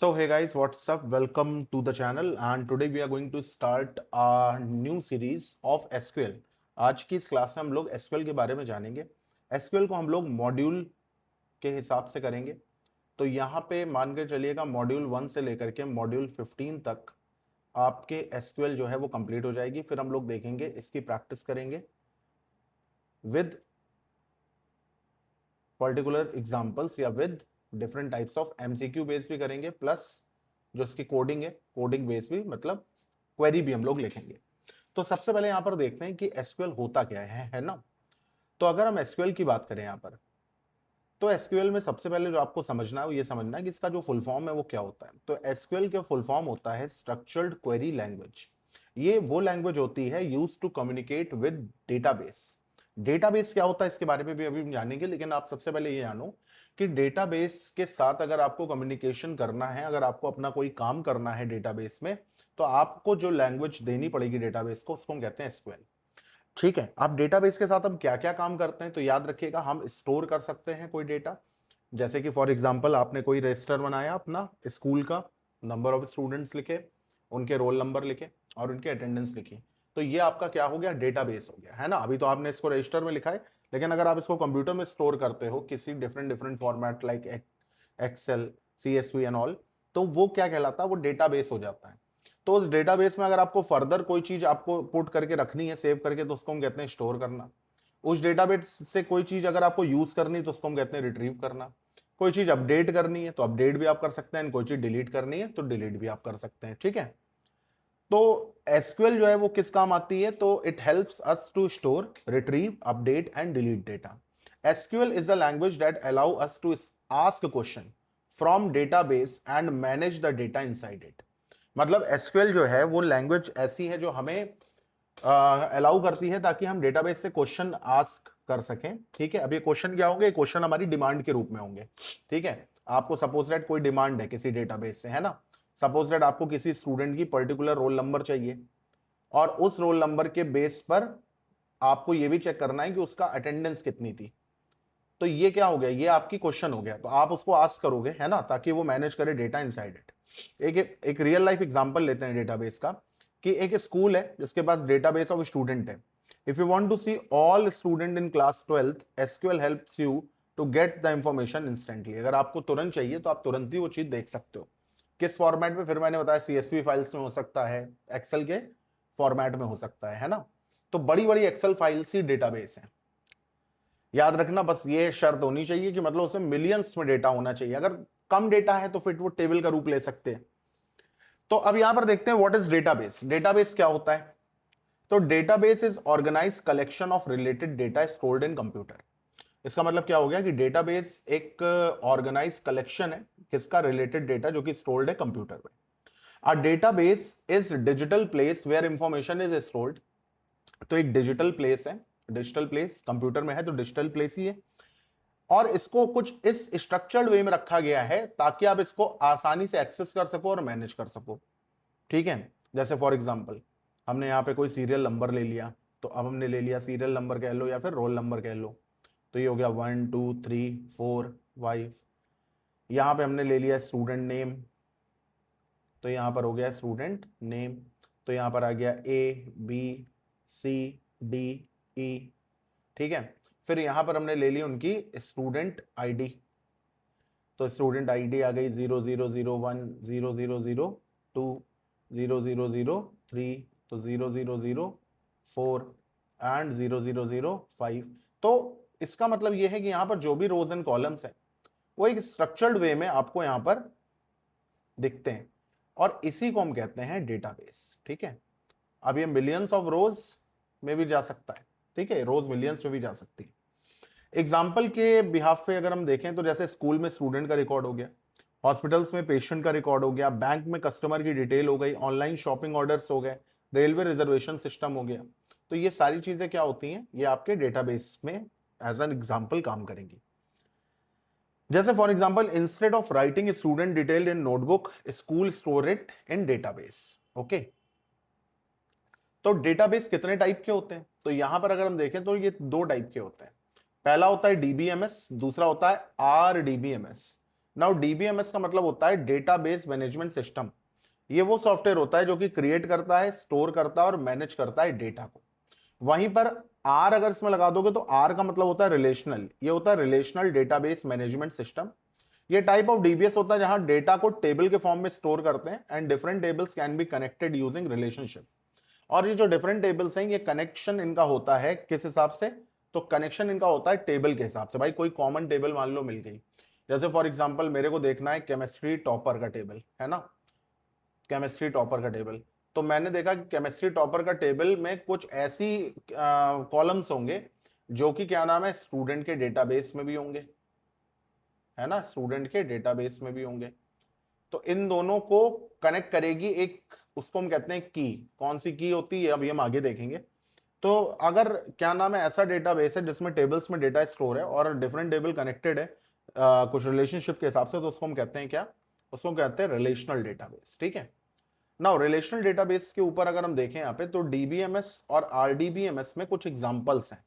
So hey guys, what's up? Welcome to the channel and today we are going to start a new series of SQL. आज की इस class में हम लोग SQL के बारे में जानेंगे। SQL को हम लोग मॉड्यूल के हिसाब से करेंगे। तो यहाँ पे मान के चलिएगा मॉड्यूल 1 से लेकर के मॉड्यूल 15 तक आपके SQL जो है वो कंप्लीट हो जाएगी। फिर हम लोग देखेंगे, इसकी प्रैक्टिस करेंगे विद पर्टिकुलर एग्जाम्पल्स या with different types of MCQ base भी करेंगे, प्लस जो इसकी कोडिंग है कोडिंग बेस भी, मतलब क्वेरी भी हम लोग लिखेंगे। तो सबसे पहले यहां पर देखते हैं कि एसक्यूएल होता क्या है ना। तो अगर हम एसक्यूएल की बात करें यहां पर, तो एसक्यूएल में सबसे पहले जो आपको समझना है वो ये समझना है कि इसका जो फुल फॉर्म है वो क्या होता है। तो एसक्यूएल का फुल फॉर्म होता है स्ट्रक्चर्ड क्वेरी लैंग्वेज। ये वो लैंग्वेज होती है use to communicate with database. Database क्या होता है इसके बारे में भी अभी हम जानेंगे, लेकिन आप सबसे पहले ये जानो कि डेटाबेस के साथ अगर आपको कम्युनिकेशन करना है, अगर आपको अपना कोई काम करना है डेटाबेस में, तो आपको जो लैंग्वेज देनी पड़ेगी डेटाबेस को, उसको हम कहते हैं एसक्यूएल। ठीक है, आप डेटाबेस के साथ हम क्या क्या काम करते हैं तो याद रखिएगा, हम स्टोर कर सकते हैं कोई डेटा। जैसे कि फॉर एग्जांपल आपने कोई रजिस्टर बनाया अपना स्कूल का, नंबर ऑफ स्टूडेंट्स लिखे, उनके रोल नंबर लिखे और उनके अटेंडेंस लिखी, तो ये आपका क्या हो गया, डेटाबेस हो गया, है ना। अभी तो आपने इसको रजिस्टर में लिखा है, लेकिन अगर आप इसको कंप्यूटर में स्टोर करते हो किसी different different format like Excel, CSV and all, तो वो क्या कहलाता है, वो डेटाबेस हो जाता है। तो उस डेटाबेस में अगर आपको फर्दर कोई चीज आपको पुट करके रखनी है, सेव करके, तो उसको हम कहते हैं स्टोर करना। उस डेटाबेस से कोई चीज अगर आपको यूज करनी है तो उसको हम कहते हैं रिट्रीव करना। कोई चीज अपडेट करनी है तो अपडेट भी आप कर सकते हैं, कोई चीज डिलीट करनी है तो डिलीट भी आप कर सकते हैं। ठीक है, तो एसक्यूएल जो है वो किस काम आती है, तो it helps us to store, retrieve, update and delete data. SQL is the language that allow us to ask question from database and manage the data inside it. मतलब एसक्यूएल जो है वो लैंग्वेज ऐसी है जो हमें अलाउ करती है ताकि हम डेटाबेस से क्वेश्चन आस्क कर सकें। ठीक है, अब ये क्वेश्चन क्या होंगे, क्वेश्चन हमारी डिमांड के रूप में होंगे। ठीक है, आपको सपोज दैट कोई डिमांड है किसी डेटाबेस से, है ना। सपोज दैट आपको किसी स्टूडेंट की पर्टिकुलर रोल नंबर चाहिए और उस रोल नंबर के बेस पर आपको यह भी चेक करना है कि उसका अटेंडेंस कितनी थी। तो ये क्या हो गया, ये आपकी क्वेश्चन हो गया, तो आप उसको आस्क करोगे, है ना, ताकि वो मैनेज करे डेटा इनसाइड इट। एक रियल लाइफ एग्जांपल लेते हैं डेटाबेस का, कि एक स्कूल है जिसके पास डेटाबेस ऑफ स्टूडेंट है। If you want to see all student in class 12th, SQL helps you to get the information instantly. अगर आपको तुरंत चाहिए तो आप तुरंत ही वो चीज देख सकते हो। किस फॉर्मेट में, फिर मैंने बताया CSV फाइल्स में हो सकता है, एक्सेल के फॉर्मेट में हो सकता है ना। तो बड़ी बड़ी एक्सेल फाइल्स ही डेटाबेस है। याद रखना, बस ये शर्त होनी चाहिए कि मतलब उसमें मिलियंस में डेटा होना चाहिए। अगर कम डेटा है तो फिर वो टेबल का रूप ले सकते हैं। तो अब यहां पर देखते हैं व्हाट इज डेटाबेस। डेटाबेस क्या होता है, तो database is organise collection of related data stored in computer. इसका मतलब क्या हो गया कि डेटाबेस एक ऑर्गेनाइज कलेक्शन है किसका, रिलेटेड डेटा जो कि स्टोर्ड है कंप्यूटर में। A database is digital place where information is stored. तो एक डिजिटल प्लेस है, डिजिटल प्लेस कंप्यूटर में है तो डिजिटल प्लेस ही है, और इसको कुछ इस स्ट्रक्चर्ड वे में रखा गया है ताकि आप इसको आसानी से एक्सेस कर सको और मैनेज कर सको। ठीक है, जैसे फॉर एग्जांपल हमने यहाँ पे कोई सीरियल नंबर ले लिया, तो अब हमने ले लिया सीरियल नंबर कह लो या फिर रोल नंबर कह लो, तो ये हो गया 1 2 3 4 5। यहाँ पे हमने ले लिया स्टूडेंट नेम, तो यहाँ पर हो गया स्टूडेंट नेम। तो यहाँ पर आ गया ABCDE। ठीक है, फिर यहां पर हमने ले ली उनकी स्टूडेंट आईडी, तो स्टूडेंट आईडी आ गई 0001 0002 0003, तो 0004 एंड 0005। तो इसका मतलब यह है कि यहां पर जो भी रोज एंड कॉलम्स है वो एक स्ट्रक्चर्ड वे में आपको यहां पर दिखते हैं, और इसी को हम कहते हैं डेटाबेस। ठीक है, अब ये मिलियंस ऑफ रोज में भी जा सकता है। ठीक है, रोज मिलियंस में भी जा सकती है। एग्जाम्पल के बिहाफ पे अगर हम देखें तो जैसे स्कूल में स्टूडेंट का रिकॉर्ड हो गया, हॉस्पिटल्स में पेशेंट का रिकॉर्ड हो गया, बैंक में कस्टमर की डिटेल हो गई, ऑनलाइन शॉपिंग ऑर्डर्स हो गए, रेलवे रिजर्वेशन सिस्टम हो गया। तो ये सारी चीजें क्या होती हैं, ये आपके डेटाबेस में एज एन एग्जाम्पल काम करेंगी। जैसे for example, instead of writing student detail in notebook, school store it in database. Okay, तो डेटाबेस कितने टाइप के होते हैं, तो यहां पर अगर हम देखें तो ये दो टाइप के होते हैं। पहला होता है DBMS, दूसरा होता है RDBMS। नाउ डीबीएमएस का मतलब होता है डेटाबेस मैनेजमेंट सिस्टम। ये वो सॉफ्टवेयर होता है जो कि क्रिएट करता है, स्टोर करता है और मैनेज करता है डेटा को। वहीं पर आर अगर इसमें लगा दोगे तो आर का मतलब होता है रिलेशनल, ये होता है रिलेशनल डेटाबेस मैनेजमेंट सिस्टम। ये टाइप ऑफ डीबीएस होता है जहां डेटा को टेबल के फॉर्म में स्टोर करते हैं and different tables can be connected using relationship. और ये जो डिफरेंट टेबल्स हैं ये कनेक्शन इनका होता है किस हिसाब से, तो कनेक्शन इनका होता है टेबल के हिसाब से। भाई कोई कॉमन टेबल मान लो मिल गई, जैसे फॉर एग्जांपल मेरे को देखना है केमिस्ट्री टॉपर का टेबल, है ना, केमिस्ट्री टॉपर का टेबल। तो मैंने देखा कि केमिस्ट्री टॉपर का टेबल में कुछ ऐसी कॉलम्स होंगे जो कि क्या नाम है स्टूडेंट के डेटाबेस में भी होंगे, है ना, स्टूडेंट के डेटाबेस में भी होंगे। तो इन दोनों को कनेक्ट करेगी एक, उसको हम कहते हैं की। कौन सी की होती है अभी हम आगे देखेंगे। तो अगर क्या नाम है ऐसा डेटाबेस है जिसमें टेबल्स में डेटा स्टोर है और डिफरेंट टेबल कनेक्टेड है कुछ रिलेशनशिप के हिसाब से, तो उसको हम कहते हैं क्या, उसको कहते हैं रिलेशनल डेटाबेस। ठीक है। नाउ रिलेशनल डेटाबेस के ऊपर अगर हम देखें यहाँ पे तो डीबीएमएस और आरडीबीएमएस में कुछ एग्जांपल्स हैं।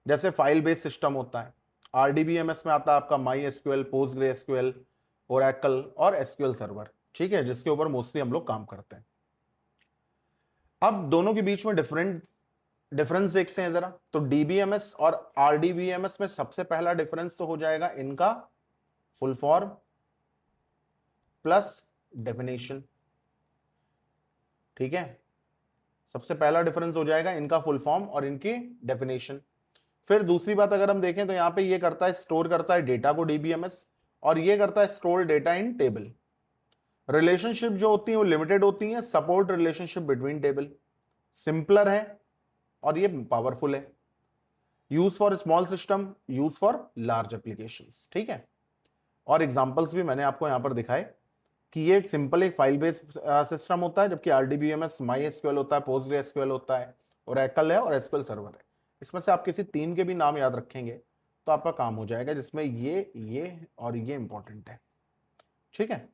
जैसे फाइल बेस्ड सिस्टम होता है, आरडीबीएमएस में आता है आपका माई एसक्यूएल, पोस्टग्रेसक्यूएल, ओरेकल और एसक्यूएल सर्वर। ठीक है, जिसके ऊपर मोस्टली हम लोग काम करते हैं। अब दोनों के बीच में डिफरेंस देखते हैं जरा। तो डीबीएमएस और आरडीबीएमएस में सबसे पहला डिफरेंस तो हो जाएगा इनका फुल फॉर्म प्लस डेफिनेशन। ठीक है, सबसे पहला डिफरेंस हो जाएगा इनका फुल फॉर्म और इनकी डेफिनेशन। फिर दूसरी बात अगर हम देखें तो यहां पे ये करता है स्टोर करता है डेटा को डीबीएमएस, और ये करता है स्टोर डेटा इन टेबल। रिलेशनशिप जो होती है वो लिमिटेड होती है, support relationship between table, simpler है और ये पावरफुल है। Use for small system, use for large applications. ठीक है, और एग्जांपल्स भी मैंने आपको यहां पर दिखाए कि ये सिंपल एक फाइल बेस्ड सिस्टम होता है, जबकि आरडीबीएमएस माई एसक्यूएल होता है, पोस्टग्रेसक्यूएल होता है, ओरेकल है और एसक्यूएल सर्वर है। इसमें से आप किसी तीन के भी नाम याद रखेंगे तो आपका काम हो जाएगा, जिसमें ये और ये इंपॉर्टेंट है। ठीक है,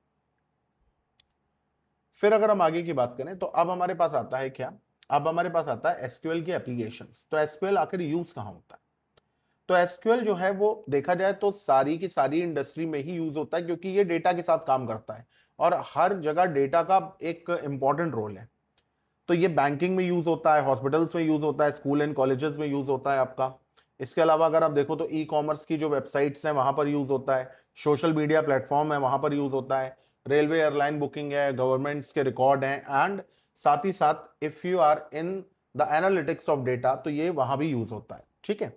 फिर अगर हम आगे की बात करें तो अब हमारे पास आता है क्या, अब हमारे पास आता है एसक्यूएल की एप्लीकेशंस। तो एसक्यूएल आखिर यूज कहां होता है, तो एसक्यूएल जो है वो देखा जाए तो सारी की सारी इंडस्ट्री में ही यूज होता है, क्योंकि ये डेटा के साथ काम करता है और हर जगह डेटा का एक इंपॉर्टेंट रोल है। तो ये बैंकिंग में यूज होता है, हॉस्पिटल्स में यूज होता है, स्कूल एंड कॉलेजेस में यूज होता है आपका। इसके अलावा अगर आप देखो तो ई कॉमर्स की जो वेबसाइट्स हैं वहां पर यूज होता है, सोशल मीडिया प्लेटफॉर्म है वहां पर यूज होता है, रेलवे एयरलाइन बुकिंग है, गवर्नमेंट्स के रिकॉर्ड हैं, एंड साथ ही साथ if you are in the analytics of data तो ये वहां भी यूज होता है। ठीक है,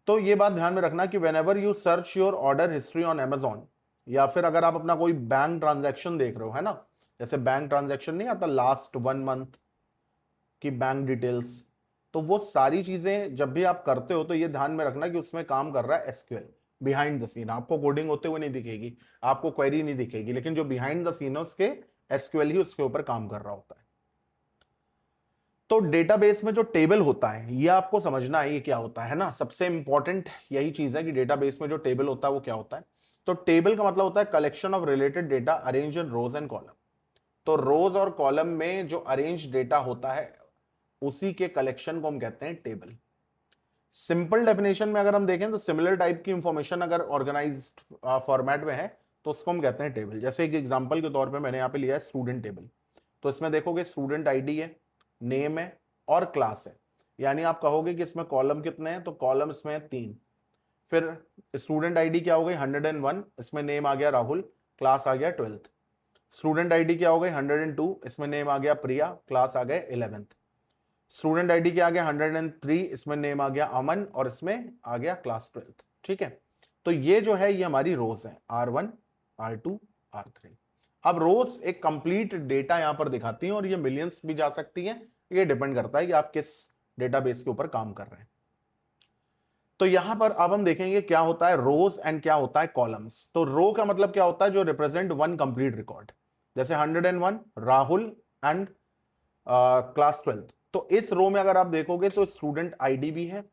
तो ये बात ध्यान में रखना कि whenever you search your order history on Amazon, या फिर अगर आप अपना कोई बैंक ट्रांजैक्शन देख रहे हो, है ना, जैसे बैंक ट्रांजैक्शन नहीं आता लास्ट 1 मंथ की बैंक डिटेल्स, तो वो सारी चीजें जब भी आप करते हो तो ये ध्यान में रखना कि उसमें काम कर रहा है एसक्यूएल बिहाइंड द सीन। आपको कोडिंग होते हुए नहीं दिखेगी, आपको क्वेरी नहीं दिखेगी, लेकिन जो बिहाइंड द सीन है उसके एसक्यूएल ही उसके ऊपर काम कर रहा होता है। तो डेटाबेस में जो टेबल होता है ये आपको समझना है ये क्या होता है ना, सबसे इंपॉर्टेंट यही चीज है कि डेटाबेस में जो टेबल होता है वो क्या होता है। तो टेबल का मतलब होता है collection of related data arrange in rows and column. तो रोज और कॉलम में जो अरेंज डेटा होता है उसी के कलेक्शन को हम कहते हैं टेबल। सिंपल डेफिनेशन में अगर हम देखें तो सिमिलर टाइप की इंफॉर्मेशन अगर ऑर्गेनाइज्ड फॉर्मेट में है तो उसको हम कहते हैं टेबल। जैसे एक एग्जांपल के तौर पे मैंने यहाँ पे लिया है स्टूडेंट टेबल। तो इसमें देखोगे स्टूडेंट आईडी है, नेम है और क्लास है। यानी आप कहोगे कि इसमें कॉलम कितने हैं, तो कॉलम इसमें है 3। फिर स्टूडेंट आईडी क्या हो गई 101, इसमें नेम आ गया राहुल, क्लास आ गया 12th। स्टूडेंट आईडी क्या हो गई 102, इसमें नेम आ गया प्रिया, क्लास आ गए 11th। स्टूडेंट आईडी क्या आ गया 103, इसमें नेम आ गया अमन और इसमें आ गया क्लास 12th। ठीक है, तो ये जो है ये हमारी रोज है R1, R2, R3। अब रोज एक कंप्लीट डेटा यहां पर दिखाती हैं और ये मिलियंस भी जा सकती हैं, ये डिपेंड करता है कि आप किस डेटाबेस के ऊपर काम कर रहे हैं। तो यहां पर अब हम देखेंगे क्या होता है रोज एंड क्या होता है कॉलम्स। तो रो का मतलब क्या होता है, जो रिप्रेजेंट वन कंप्लीट रिकॉर्ड, जैसे 101 राहुल एंड क्लास 12th। तो इस रो में अगर आप देखोगे तो स्टूडेंट आईडी भी है,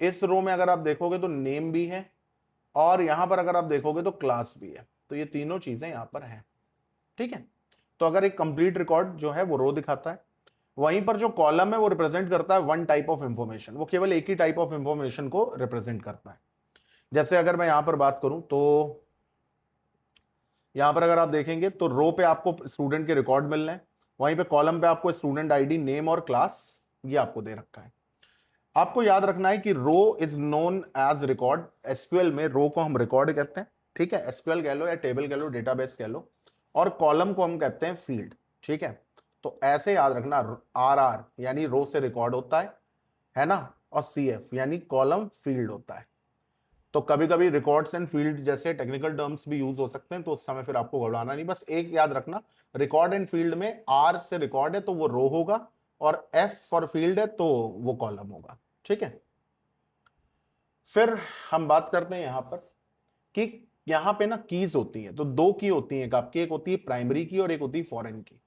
इस रो में अगर आप देखोगे तो नेम भी है, और यहां पर अगर आप देखोगे तो क्लास भी है। तो ये तीनों चीजें यहां पर हैं। ठीक है, तो अगर एक कंप्लीट रिकॉर्ड जो है वो रो दिखाता है, वहीं पर जो कॉलम है वो रिप्रेजेंट करता है वन टाइप ऑफ इंफॉर्मेशन, वो केवल एक ही टाइप ऑफ इंफॉर्मेशन को रिप्रेजेंट करता है। जैसे अगर मैं यहां पर बात करूं तो यहां पर अगर आप देखेंगे तो रो पे आपको स्टूडेंट के रिकॉर्ड मिल रहे हैं, वहीं पे कॉलम पे आपको स्टूडेंट आईडी, नेम और क्लास ये आपको दे रखा है। आपको याद रखना है कि row is known as record. SQL में रो को हम रिकॉर्ड कहते हैं, ठीक है, एसक्यूएल कह लो या टेबल कह लो, डेटाबेस कह लो, और कॉलम को हम कहते हैं फील्ड, ठीक है। तो ऐसे याद रखना, आर आर यानी रो से रिकॉर्ड होता है ना, और सी एफ यानी कॉलम फील्ड होता है। तो कभी कभी रिकॉर्ड्स एंड फील्ड जैसे टेक्निकल टर्म्स भी यूज हो सकते हैं, तो उस समय फिर आपको घबराना नहीं, बस एक याद रखना, रिकॉर्ड एंड फील्ड में आर से रिकॉर्ड है तो वो रो होगा, और एफ फॉर फील्ड है तो वो कॉलम होगा, ठीक है। फिर हम बात करते हैं यहां पर कि यहां पे ना कीज होती है, तो दो की होती है आपकी, एक होती है प्राइमरी की और एक होती है फॉरेन की।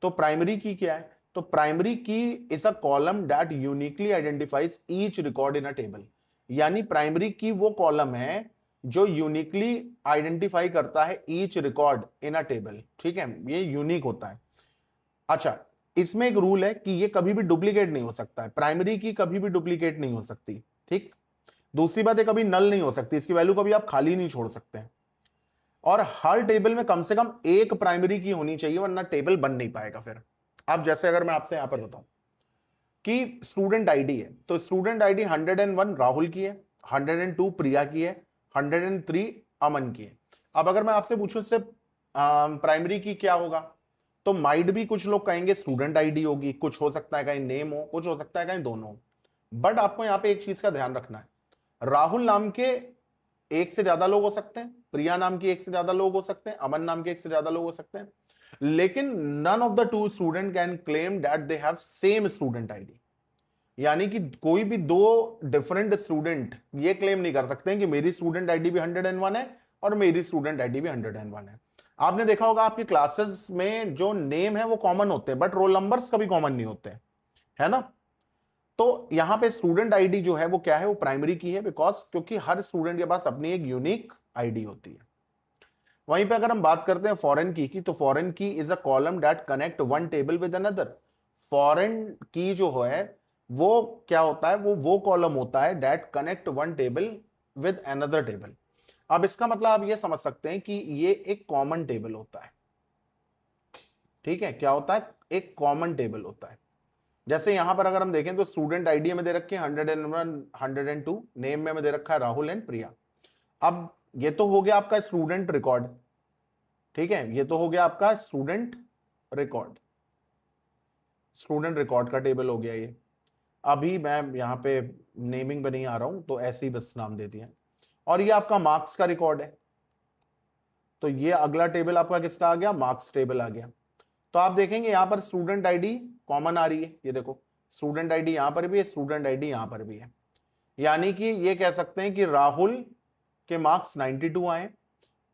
तो प्राइमरी की क्या है, तो प्राइमरी की is a column that uniquely identifies each record in a table. यानी प्राइमरी की वो कॉलम है जो यूनिकली आइडेंटिफाई करता है each record in a table, ठीक है, ये यूनिक होता है। अच्छा, इसमें एक रूल है कि ये कभी भी डुप्लीकेट नहीं हो सकता है, प्राइमरी की कभी भी डुप्लीकेट नहीं हो सकती, ठीक। दूसरी बात है कभी नल नहीं हो सकती, इसकी वैल्यू कभी आप खाली नहीं छोड़ सकते हैं। और हर टेबल में कम से कम एक प्राइमरी की होनी चाहिए, वरना टेबल बन नहीं पाएगा फिर। अब जैसे अगर मैं आपसे यहां पर बताऊं कि स्टूडेंट आईडी है, तो स्टूडेंट आईडी 101 राहुल की है, 102 प्रिया की है, 103 अमन की है। अब अगर मैं आपसे पूछूं इससे प्राइमरी की क्या होगा, तो माइट भी कुछ लोग कहेंगे स्टूडेंट आईडी होगी, कुछ हो सकता है कहीं नेम हो, कुछ हो सकता है कहीं दोनों हो। बट आपको यहां पे एक चीज का ध्यान रखना है, राहुल नाम के एक से ज्यादा लोग हो सकते हैं, प्रिया नाम की एक से ज्यादा लोग हो सकते हैं, अमन नाम के एक से ज्यादा लोग हो सकते हैं, लेकिन none of the two student can claim that they have same student ID. यानी कि कोई भी दो डिफरेंट स्टूडेंट ये क्लेम नहीं कर सकते हैं कि मेरी स्टूडेंट आईडी भी 101 है और मेरी स्टूडेंट आईडी भी 101 है। आपने देखा होगा आपकी क्लासेस में जो नेम है वो कॉमन होते हैं, बट रोल नंबर्स कभी कॉमन नहीं होते, है ना। तो यहां पे स्टूडेंट आईडी जो है वो क्या है, वो प्राइमरी की है, बिकॉज क्योंकि हर स्टूडेंट के पास अपनी एक यूनिक आईडी होती है। वहीं पे अगर हम बात करते हैं फॉरेन की तो फॉरेन की is a column that connect one table with another. Foreign की जो है वो क्या होता है, वो कॉलम होता है that connect one table with another table. अब इसका मतलब आप ये समझ सकते हैं कि ये एक कॉमन टेबल होता है, ठीक है, क्या होता है, एक कॉमन टेबल होता है। जैसे यहां पर अगर हम देखें तो स्टूडेंट आईडी में दे रखे हैं 101 102, नेम में दे रखा है राहुल एंड प्रिया। अब ये तो हो गया आपका स्टूडेंट रिकॉर्ड, ठीक है, ये तो हो गया आपका स्टूडेंट रिकॉर्ड, स्टूडेंट रिकॉर्ड का टेबल हो गया ये। अभी मैं यहाँ पे नेमिंग पे नहीं आ रहा हूं, तो ऐसे ही बस नाम दे दिया। और ये आपका मार्क्स का रिकॉर्ड है, तो ये अगला टेबल आपका किसका आ गया, मार्क्स टेबल आ गया। तो आप देखेंगे यहां पर स्टूडेंट आईडी कॉमन आ रही है, ये देखो स्टूडेंट आईडी यहां पर भी है, स्टूडेंट आईडी यहां पर भी है। यानी कि ये कह सकते हैं कि राहुल के मार्क्स 92 आए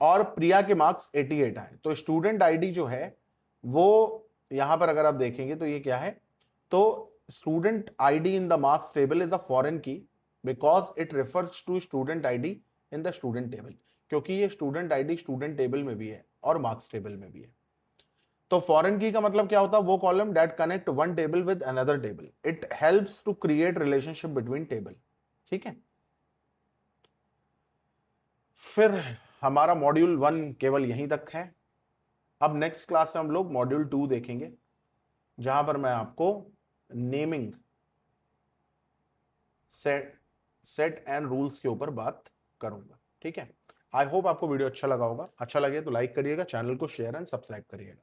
और प्रिया के मार्क्स 88 आए। तो स्टूडेंट आईडी जो है वो यहां पर अगर आप देखेंगे तो ये क्या है, तो student ID in the marks table is a foreign key because it refers to student ID in the student table, क्योंकि ये स्टूडेंट आईडी स्टूडेंट टेबल में भी है और मार्क्स टेबल में भी है। तो फॉरेन की का मतलब क्या होता है, वो column that connect one table with another table, it helps to create relationship between table, ठीक है। फिर हमारा मॉड्यूल 1 केवल यहीं तक है। अब नेक्स्ट क्लास में हम लोग मॉड्यूल 2 देखेंगे, जहां पर मैं आपको नेमिंग सेट एंड रूल्स के ऊपर बात करूंगा, ठीक है। आई होप आपको वीडियो अच्छा लगा होगा, अच्छा लगे तो लाइक करिएगा, चैनल को शेयर एंड सब्सक्राइब करिएगा।